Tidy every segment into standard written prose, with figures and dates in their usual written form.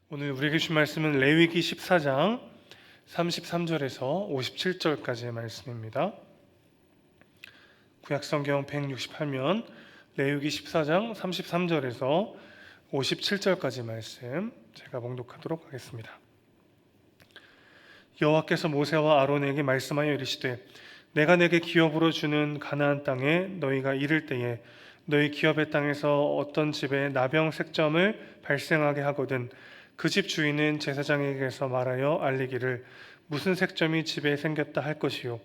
오늘 우리에게 주신 말씀은 레위기 14장 33절에서 57절까지의 말씀입니다. 구약성경 168면 레위기 14장 33절에서 57절까지 말씀 제가 봉독하도록 하겠습니다. 여호와께서 모세와 아론에게 말씀하여 이르시되 내가 내게 기업으로 주는 가나안 땅에 너희가 이를 때에 너희 기업의 땅에서 어떤 집에 나병 색점을 발생하게 하거든 그 집 주인은 제사장에게서 말하여 알리기를 무슨 색점이 집에 생겼다 할 것이요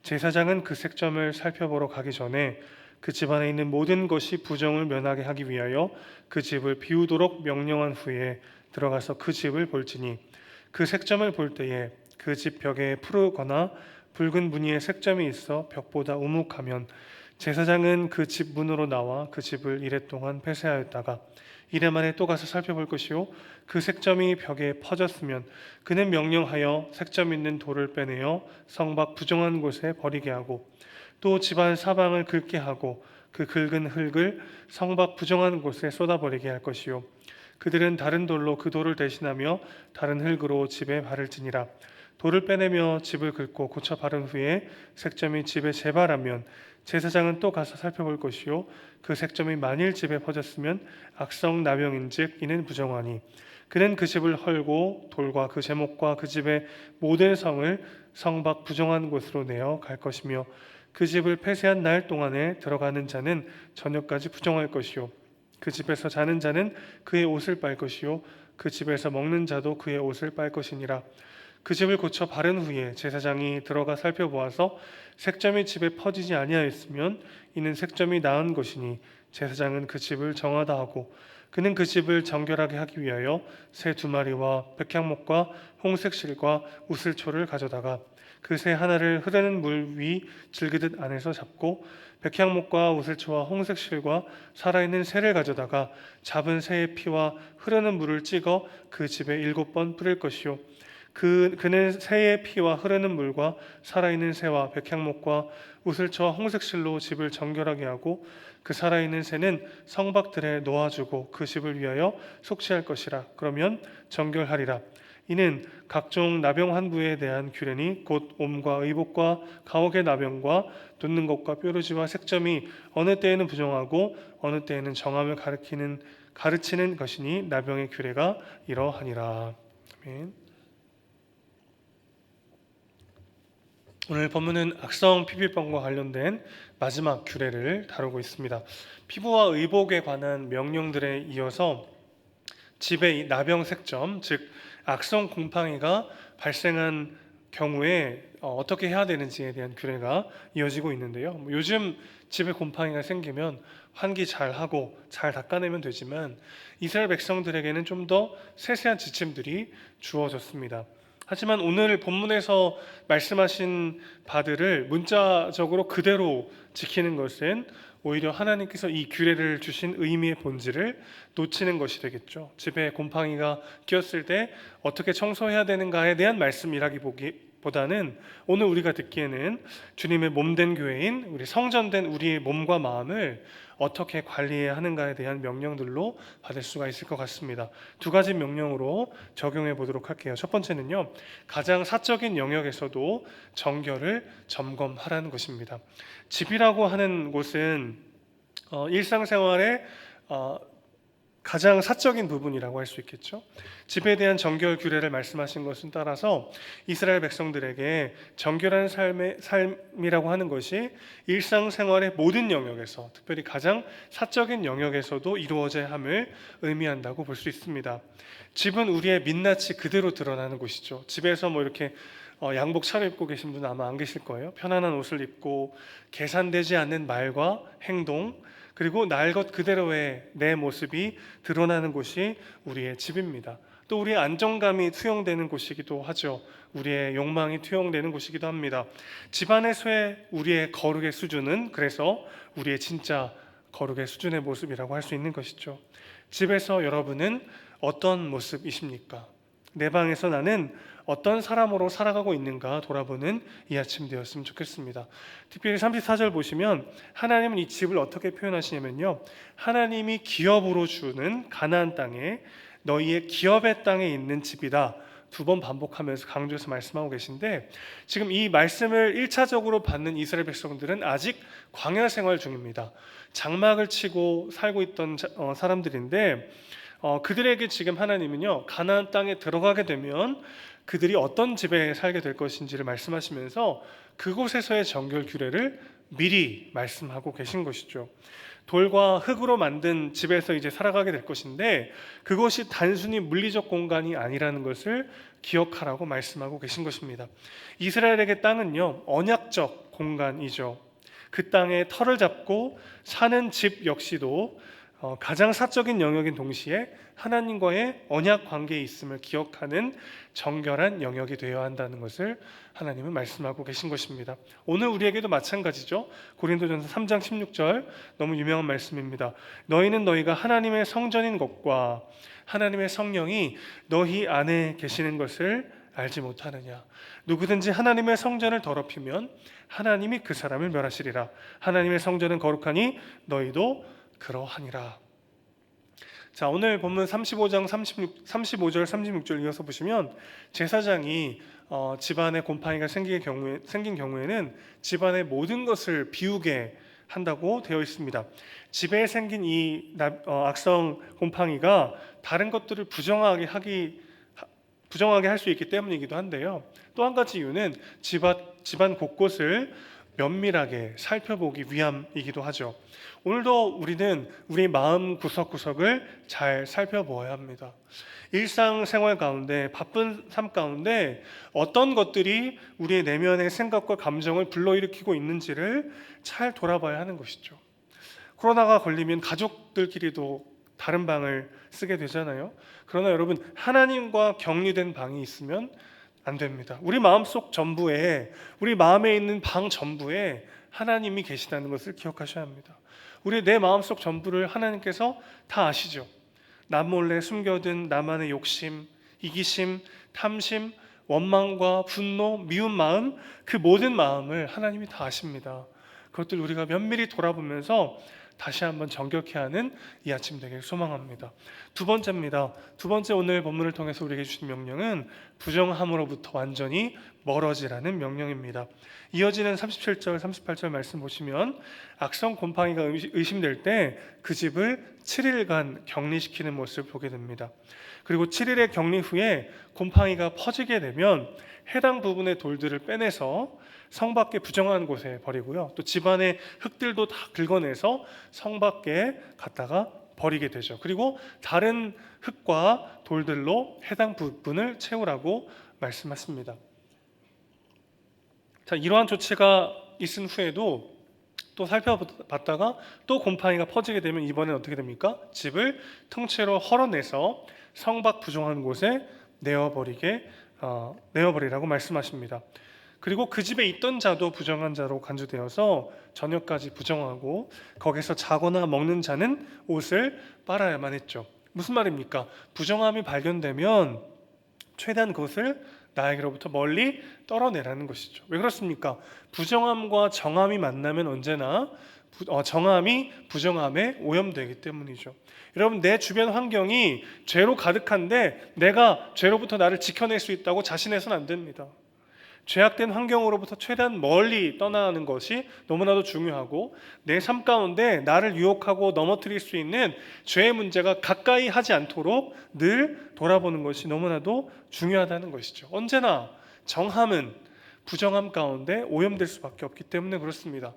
제사장은 그 색점을 살펴보러 가기 전에 그 집안에 있는 모든 것이 부정을 면하게 하기 위하여 그 집을 비우도록 명령한 후에 들어가서 그 집을 볼지니 그 색점을 볼 때에 그 집 벽에 푸르거나 붉은 무늬의 색점이 있어 벽보다 우묵하면 제사장은 그 집 문으로 나와 그 집을 이레 동안 폐쇄하였다가 이레 만에 또 가서 살펴볼 것이요 그 색점이 벽에 퍼졌으면 그는 명령하여 색점 있는 돌을 빼내어 성 밖 부정한 곳에 버리게 하고 또 집안 사방을 긁게 하고 그 긁은 흙을 성 밖 부정한 곳에 쏟아버리게 할 것이요 그들은 다른 돌로 그 돌을 대신하며 다른 흙으로 집에 바를지니라. 돌을 빼내며 집을 긁고 고쳐 바른 후에 색점이 집에 재발하면 제사장은 또 가서 살펴볼 것이요 그 색점이 만일 집에 퍼졌으면 악성 나병인즉 이는 부정하니 그는 그 집을 헐고 돌과 그 제목과 그 집의 모든 성을 성 밖 부정한 곳으로 내어 갈 것이며 그 집을 폐쇄한 날 동안에 들어가는 자는 저녁까지 부정할 것이요 그 집에서 자는 자는 그의 옷을 빨 것이요 그 집에서 먹는 자도 그의 옷을 빨 것이니라. 그 집을 고쳐 바른 후에 제사장이 들어가 살펴보아서 색점이 집에 퍼지지 아니하였으면 이는 색점이 나은 것이니 제사장은 그 집을 정하다 하고 그는 그 집을 정결하게 하기 위하여 새 2마리와 백향목과 홍색 실과 우슬초를 가져다가 그 새 하나를 흐르는 물 위 질그듯 안에서 잡고 백향목과 우슬초와 홍색 실과 살아있는 새를 가져다가 잡은 새의 피와 흐르는 물을 찍어 그 집에 7번 뿌릴 것이요 그는 새의 피와 흐르는 물과 살아있는 새와 백향목과 우슬초와 홍색실로 집을 정결하게 하고 그 살아있는 새는 성박들에 놓아주고 그 집을 위하여 속죄할 것이라. 그러면 정결하리라. 이는 각종 나병 환부에 대한 규례니 곧 옴과 의복과 가옥의 나병과 돋는 것과 뾰루지와 색점이 어느 때에는 부정하고 어느 때에는 정함을 가르치는 것이니 나병의 규례가 이러하니라. 아멘. 오늘 본문은 악성 피부병과 관련된 마지막 규례를 다루고 있습니다. 피부와 의복에 관한 명령들에 이어서 집의 나병 색점, 즉 악성 곰팡이가 발생한 경우에 어떻게 해야 되는지에 대한 규례가 이어지고 있는데요. 요즘 집에 곰팡이가 생기면 환기 잘 하고 잘 닦아내면 되지만 이스라엘 백성들에게는 좀 더 세세한 지침들이 주어졌습니다. 하지만 오늘 본문에서 말씀하신 바들을 문자적으로 그대로 지키는 것은 오히려 하나님께서 이 규례를 주신 의미의 본질을 놓치는 것이 되겠죠. 집에 곰팡이가 끼었을 때 어떻게 청소해야 되는가에 대한 말씀이라기보다는 오늘 우리가 듣기에는 주님의 몸된 교회인 우리 성전된 우리의 몸과 마음을 어떻게 관리해야 하는가에 대한 명령들로 받을 수가 있을 것 같습니다. 2가지 명령으로 적용해 보도록 할게요. 첫 번째는요, 가장 사적인 영역에서도 정결을 점검하라는 것입니다. 집이라고 하는 곳은 일상생활의 가장 사적인 부분이라고 할 수 있겠죠. 집에 대한 정결 규례를 말씀하신 것은 따라서 이스라엘 백성들에게 정결한 삶이라고 하는 것이 일상생활의 모든 영역에서, 특별히 가장 사적인 영역에서도 이루어져야 함을 의미한다고 볼 수 있습니다. 집은 우리의 민낯이 그대로 드러나는 곳이죠. 집에서 이렇게 양복 차려입고 계신 분은 아마 안 계실 거예요. 편안한 옷을 입고 계산되지 않는 말과 행동, 그리고 날 것 그대로의 내 모습이 드러나는 곳이 우리의 집입니다. 또 우리의 안정감이 투영되는 곳이기도 하죠. 우리의 욕망이 투영되는 곳이기도 합니다. 집안에서의 우리의 거룩의 수준은 그래서 우리의 진짜 거룩의 수준의 모습이라고 할 수 있는 것이죠. 집에서 여러분은 어떤 모습이십니까? 내 방에서 나는 어떤 사람으로 살아가고 있는가 돌아보는 이 아침 되었으면 좋겠습니다. 특별히 34절 보시면 하나님은 이 집을 어떻게 표현하시냐면요, 하나님이 기업으로 주는 가나안 땅에 너희의 기업의 땅에 있는 집이다. 두 번 반복하면서 강조해서 말씀하고 계신데, 지금 이 말씀을 1차적으로 받는 이스라엘 백성들은 아직 광야 생활 중입니다. 장막을 치고 살고 있던 사람들인데, 그들에게 지금 하나님은요, 가나안 땅에 들어가게 되면 그들이 어떤 집에 살게 될 것인지를 말씀하시면서 그곳에서의 정결 규례를 미리 말씀하고 계신 것이죠. 돌과 흙으로 만든 집에서 이제 살아가게 될 것인데, 그것이 단순히 물리적 공간이 아니라는 것을 기억하라고 말씀하고 계신 것입니다. 이스라엘에게 땅은요, 언약적 공간이죠. 그 땅에 터를 잡고 사는 집 역시도 가장 사적인 영역인 동시에 하나님과의 언약 관계에 있음을 기억하는 정결한 영역이 되어야 한다는 것을 하나님은 말씀하고 계신 것입니다. 오늘 우리에게도 마찬가지죠. 고린도전서 3장 16절, 너무 유명한 말씀입니다. 너희는 너희가 하나님의 성전인 것과 하나님의 성령이 너희 안에 계시는 것을 알지 못하느냐. 누구든지 하나님의 성전을 더럽히면 하나님이 그 사람을 멸하시리라. 하나님의 성전은 거룩하니 너희도 그러하니라. 자, 오늘 본문 35장 35절 36절 이어서 보시면, 제사장이 집안에 곰팡이가 생긴 경우에는 집안의 모든 것을 비우게 한다고 되어 있습니다. 집에 생긴 이 악성 곰팡이가 다른 것들을 부정하게 할 수 있기 때문이기도 한데요. 또 한 가지 이유는 집안 곳곳을 면밀하게 살펴보기 위함이기도 하죠. 오늘도 우리는 우리 마음 구석구석을 잘 살펴보아야 합니다. 일상생활 가운데, 바쁜 삶 가운데 어떤 것들이 우리의 내면의 생각과 감정을 불러일으키고 있는지를 잘 돌아봐야 하는 것이죠. 코로나가 걸리면 가족들끼리도 다른 방을 쓰게 되잖아요. 그러나 여러분, 하나님과 격리된 방이 있으면 안 됩니다. 우리 마음속 전부에, 우리 마음에 있는 방 전부에 하나님이 계시다는 것을 기억하셔야 합니다. 내 마음속 전부를 하나님께서 다 아시죠. 남 몰래 숨겨둔 나만의 욕심, 이기심, 탐심, 원망과 분노, 미운 마음, 그 모든 마음을 하나님이 다 아십니다. 그것들 우리가 면밀히 돌아보면서 다시 한번 정결케 하는 이 아침 되길 소망합니다. 두 번째입니다. 두 번째, 오늘 본문을 통해서 우리에게 주신 명령은 부정함으로부터 완전히 멀어지라는 명령입니다. 이어지는 37절 38절 말씀 보시면, 악성 곰팡이가 의심될 때 그 집을 7일간 격리시키는 모습을 보게 됩니다. 그리고 7일의 격리 후에 곰팡이가 퍼지게 되면 해당 부분의 돌들을 빼내서 성 밖에 부정한 곳에 버리고요, 또 집안의 흙들도 다 긁어내서 성 밖에 갖다가 버리게 되죠. 그리고 다른 흙과 돌들로 해당 부분을 채우라고 말씀하십니다. 자, 이러한 조치가 있은 후에도 또 살펴봤다가 또 곰팡이가 퍼지게 되면 이번엔 어떻게 됩니까? 집을 통째로 헐어내서 성 밖 부정한 곳에 내어버리라고 말씀하십니다. 그리고 그 집에 있던 자도 부정한 자로 간주되어서 저녁까지 부정하고, 거기서 자거나 먹는 자는 옷을 빨아야만 했죠. 무슨 말입니까? 부정함이 발견되면 최대한 그것을 나에게로부터 멀리 떨어내라는 것이죠. 왜 그렇습니까? 부정함과 정함이 만나면 언제나 정함이 부정함에 오염되기 때문이죠. 여러분, 내 주변 환경이 죄로 가득한데 내가 죄로부터 나를 지켜낼 수 있다고 자신해서는 안 됩니다. 죄악된 환경으로부터 최대한 멀리 떠나는 것이 너무나도 중요하고, 내 삶 가운데 나를 유혹하고 넘어뜨릴 수 있는 죄의 문제가 가까이 하지 않도록 늘 돌아보는 것이 너무나도 중요하다는 것이죠. 언제나 정함은 부정함 가운데 오염될 수밖에 없기 때문에 그렇습니다.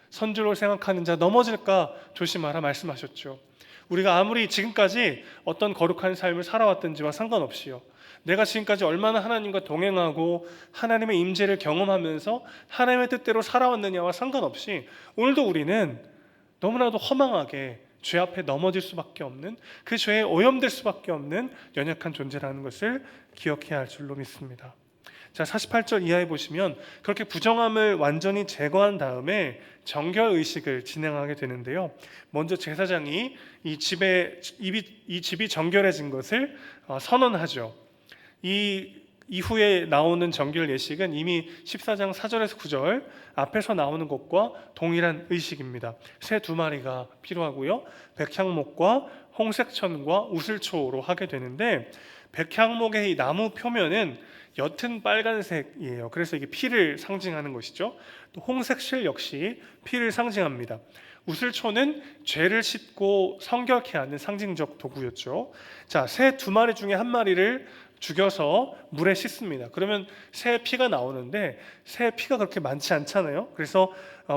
선주로 생각하는 자 넘어질까 조심하라 말씀하셨죠. 우리가 아무리 지금까지 어떤 거룩한 삶을 살아왔든지와 상관없이요, 내가 지금까지 얼마나 하나님과 동행하고 하나님의 임재를 경험하면서 하나님의 뜻대로 살아왔느냐와 상관없이 오늘도 우리는 너무나도 허망하게 죄 앞에 넘어질 수밖에 없는, 그 죄에 오염될 수밖에 없는 연약한 존재라는 것을 기억해야 할 줄로 믿습니다. 자, 48절 이하에 보시면 그렇게 부정함을 완전히 제거한 다음에 정결 의식을 진행하게 되는데요. 먼저 제사장이 이 집이 정결해진 것을 선언하죠. 이 이후에 나오는 정결 예식은 이미 14장 4절에서 9절 앞에서 나오는 것과 동일한 의식입니다. 새 2마리가 필요하고요, 백향목과 홍색천과 우슬초로 하게 되는데, 백향목의 이 나무 표면은 옅은 빨간색이에요. 그래서 이게 피를 상징하는 것이죠. 또 홍색실 역시 피를 상징합니다. 우슬초는 죄를 씻고 성결케 하는 상징적 도구였죠. 자, 새 2마리 중에 1마리를 죽여서 물에 씻습니다. 그러면 새 피가 나오는데 새 피가 그렇게 많지 않잖아요. 그래서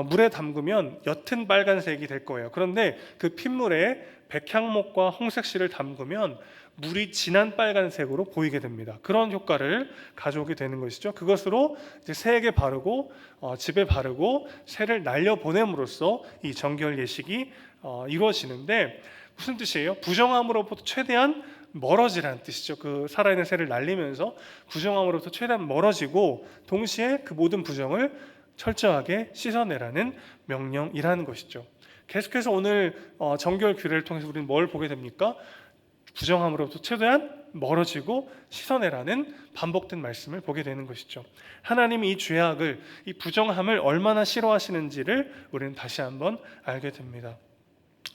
물에 담그면 옅은 빨간색이 될 거예요. 그런데 그 핏물에 백향목과 홍색실을 담그면 물이 진한 빨간색으로 보이게 됩니다. 그런 효과를 가져오게 되는 것이죠. 그것으로 이제 새에게 바르고 집에 바르고 새를 날려보냄으로써 이 정결 예식이 이루어지는데, 무슨 뜻이에요? 부정함으로부터 최대한 멀어지라는 뜻이죠. 그 살아있는 새를 날리면서 부정함으로부터 최대한 멀어지고 동시에 그 모든 부정을 철저하게 씻어내라는 명령이라는 것이죠. 계속해서 오늘 정결 규례를 통해서 우리는 뭘 보게 됩니까? 부정함으로부터 최대한 멀어지고 씻어내라는 반복된 말씀을 보게 되는 것이죠. 하나님이 이 죄악을, 이 부정함을 얼마나 싫어하시는지를 우리는 다시 한번 알게 됩니다.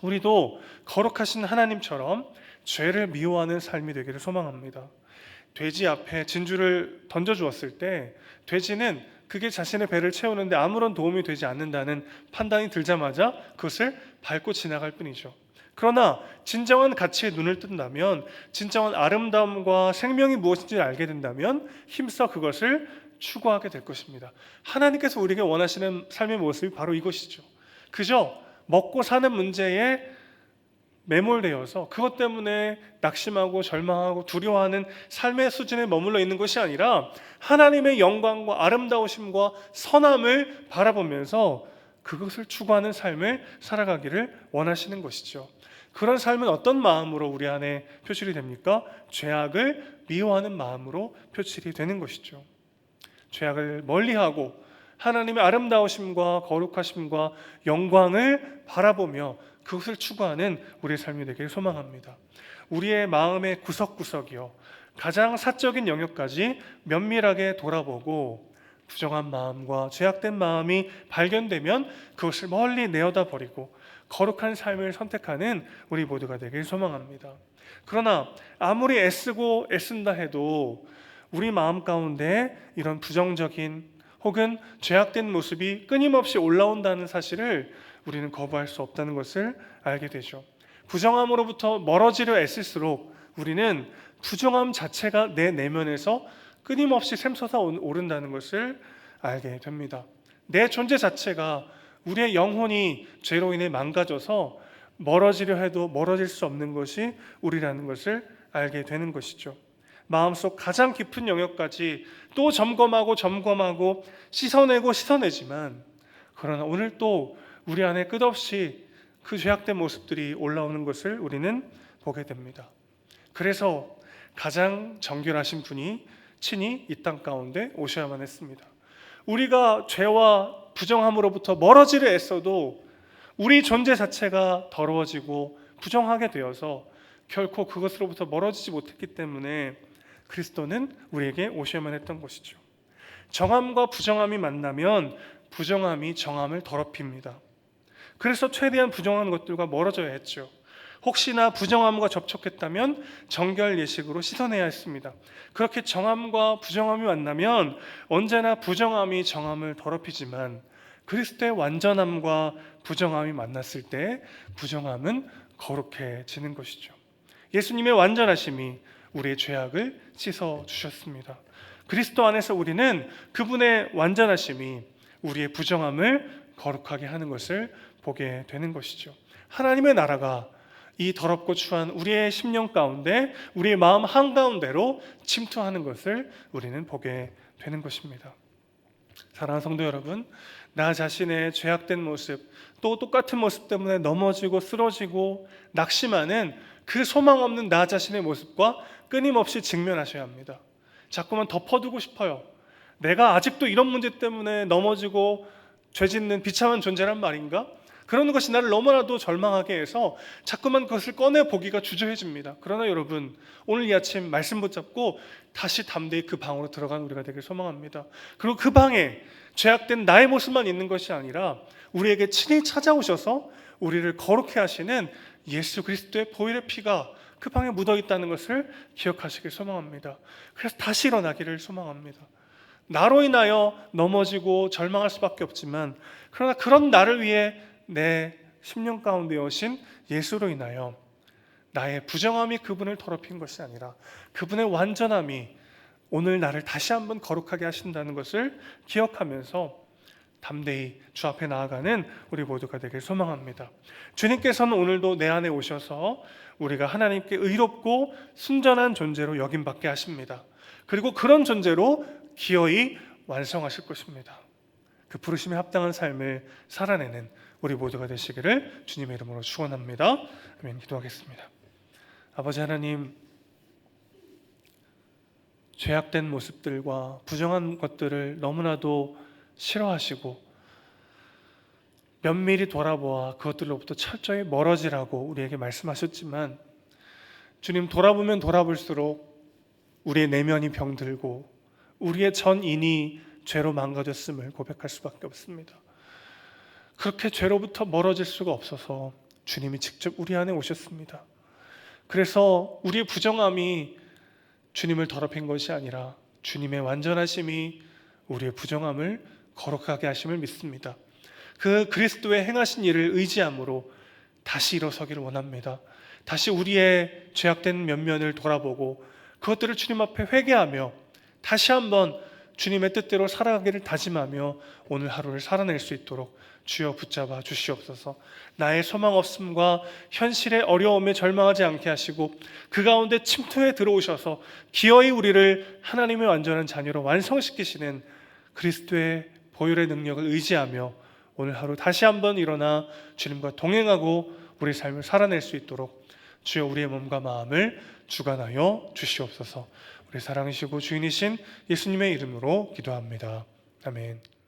우리도 거룩하신 하나님처럼 죄를 미워하는 삶이 되기를 소망합니다. 돼지 앞에 진주를 던져주었을 때 돼지는 그게 자신의 배를 채우는데 아무런 도움이 되지 않는다는 판단이 들자마자 그것을 밟고 지나갈 뿐이죠. 그러나 진정한 가치에 눈을 뜬다면, 진정한 아름다움과 생명이 무엇인지 알게 된다면 힘써 그것을 추구하게 될 것입니다. 하나님께서 우리에게 원하시는 삶의 모습이 바로 이것이죠. 그저 먹고 사는 문제에 매몰되어서 그것 때문에 낙심하고 절망하고 두려워하는 삶의 수준에 머물러 있는 것이 아니라 하나님의 영광과 아름다우심과 선함을 바라보면서 그것을 추구하는 삶을 살아가기를 원하시는 것이죠. 그런 삶은 어떤 마음으로 우리 안에 표출이 됩니까? 죄악을 미워하는 마음으로 표출이 되는 것이죠. 죄악을 멀리하고 하나님의 아름다우심과 거룩하심과 영광을 바라보며 그것을 추구하는 우리의 삶이 되기를 소망합니다. 우리의 마음의 구석구석이요, 가장 사적인 영역까지 면밀하게 돌아보고 부정한 마음과 죄악된 마음이 발견되면 그것을 멀리 내어다 버리고 거룩한 삶을 선택하는 우리 모두가 되길 소망합니다. 그러나 아무리 애쓰고 애쓴다 해도 우리 마음 가운데 이런 부정적인 혹은 죄악된 모습이 끊임없이 올라온다는 사실을 우리는 거부할 수 없다는 것을 알게 되죠. 부정함으로부터 멀어지려 애쓸수록 우리는 부정함 자체가 내 내면에서 끊임없이 샘솟아 오른다는 것을 알게 됩니다. 내 존재 자체가, 우리의 영혼이 죄로 인해 망가져서 멀어지려 해도 멀어질 수 없는 것이 우리라는 것을 알게 되는 것이죠. 마음속 가장 깊은 영역까지 또 점검하고 씻어내지만, 그러나 오늘 또 우리 안에 끝없이 그 죄악된 모습들이 올라오는 것을 우리는 보게 됩니다. 그래서 가장 정결하신 분이 친히 이 땅 가운데 오셔야만 했습니다. 우리가 죄와 부정함으로부터 멀어지려 애써도 우리 존재 자체가 더러워지고 부정하게 되어서 결코 그것으로부터 멀어지지 못했기 때문에 그리스도는 우리에게 오셔야만 했던 것이죠. 정함과 부정함이 만나면 부정함이 정함을 더럽힙니다. 그래서 최대한 부정한 것들과 멀어져야 했죠. 혹시나 부정함과 접촉했다면 정결 예식으로 씻어내야 했습니다. 그렇게 정함과 부정함이 만나면 언제나 부정함이 정함을 더럽히지만 그리스도의 완전함과 부정함이 만났을 때 부정함은 거룩해지는 것이죠. 예수님의 완전하심이 우리의 죄악을 씻어 주셨습니다. 그리스도 안에서 우리는 그분의 완전하심이 우리의 부정함을 거룩하게 하는 것을 보게 되는 것이죠. 하나님의 나라가 이 더럽고 추한 우리의 심령 가운데, 우리의 마음 한가운데로 침투하는 것을 우리는 보게 되는 것입니다. 사랑하는 성도 여러분, 나 자신의 죄악된 모습, 또 똑같은 모습 때문에 넘어지고 쓰러지고 낙심하는 그 소망 없는 나 자신의 모습과 끊임없이 직면하셔야 합니다. 자꾸만 덮어두고 싶어요. 내가 아직도 이런 문제 때문에 넘어지고 죄짓는 비참한 존재란 말인가? 그런 것이 나를 너무나도 절망하게 해서 자꾸만 그것을 꺼내보기가 주저해집니다. 그러나 여러분, 오늘 이 아침 말씀 붙잡고 다시 담대히 그 방으로 들어간 우리가 되길 소망합니다. 그리고 그 방에 죄악된 나의 모습만 있는 것이 아니라 우리에게 친히 찾아오셔서 우리를 거룩해 하시는 예수 그리스도의 보혈의 피가 그 방에 묻어 있다는 것을 기억하시길 소망합니다. 그래서 다시 일어나기를 소망합니다. 나로 인하여 넘어지고 절망할 수밖에 없지만, 그러나 그런 나를 위해 내 심령 가운데 오신 예수로 인하여 나의 부정함이 그분을 더럽힌 것이 아니라 그분의 완전함이 오늘 나를 다시 한번 거룩하게 하신다는 것을 기억하면서 담대히 주 앞에 나아가는 우리 모두가 되길 소망합니다. 주님께서는 오늘도 내 안에 오셔서 우리가 하나님께 의롭고 순전한 존재로 여김받게 하십니다. 그리고 그런 존재로 기어이 완성하실 것입니다. 그 부르심에 합당한 삶을 살아내는 우리 모두가 되시기를 주님의 이름으로 축원합니다. 아멘. 기도하겠습니다. 아버지 하나님, 죄악된 모습들과 부정한 것들을 너무나도 싫어하시고 면밀히 돌아보아 그것들로부터 철저히 멀어지라고 우리에게 말씀하셨지만, 주님, 돌아보면 돌아볼수록 우리의 내면이 병들고 우리의 전인이 죄로 망가졌음을 고백할 수밖에 없습니다. 그렇게 죄로부터 멀어질 수가 없어서 주님이 직접 우리 안에 오셨습니다. 그래서 우리의 부정함이 주님을 더럽힌 것이 아니라 주님의 완전하심이 우리의 부정함을 거룩하게 하심을 믿습니다. 그 그리스도의 행하신 일을 의지함으로 다시 일어서기를 원합니다. 다시 우리의 죄악된 면면을 돌아보고 그것들을 주님 앞에 회개하며 다시 한번 주님의 뜻대로 살아가기를 다짐하며 오늘 하루를 살아낼 수 있도록 주여 붙잡아 주시옵소서. 나의 소망 없음과 현실의 어려움에 절망하지 않게 하시고 그 가운데 침투해 들어오셔서 기어이 우리를 하나님의 완전한 자녀로 완성시키시는 그리스도의 보혈의 능력을 의지하며 오늘 하루 다시 한번 일어나 주님과 동행하고 우리 삶을 살아낼 수 있도록 주여 우리의 몸과 마음을 주관하여 주시옵소서. 우리 사랑이시고 주인이신 예수님의 이름으로 기도합니다. 아멘.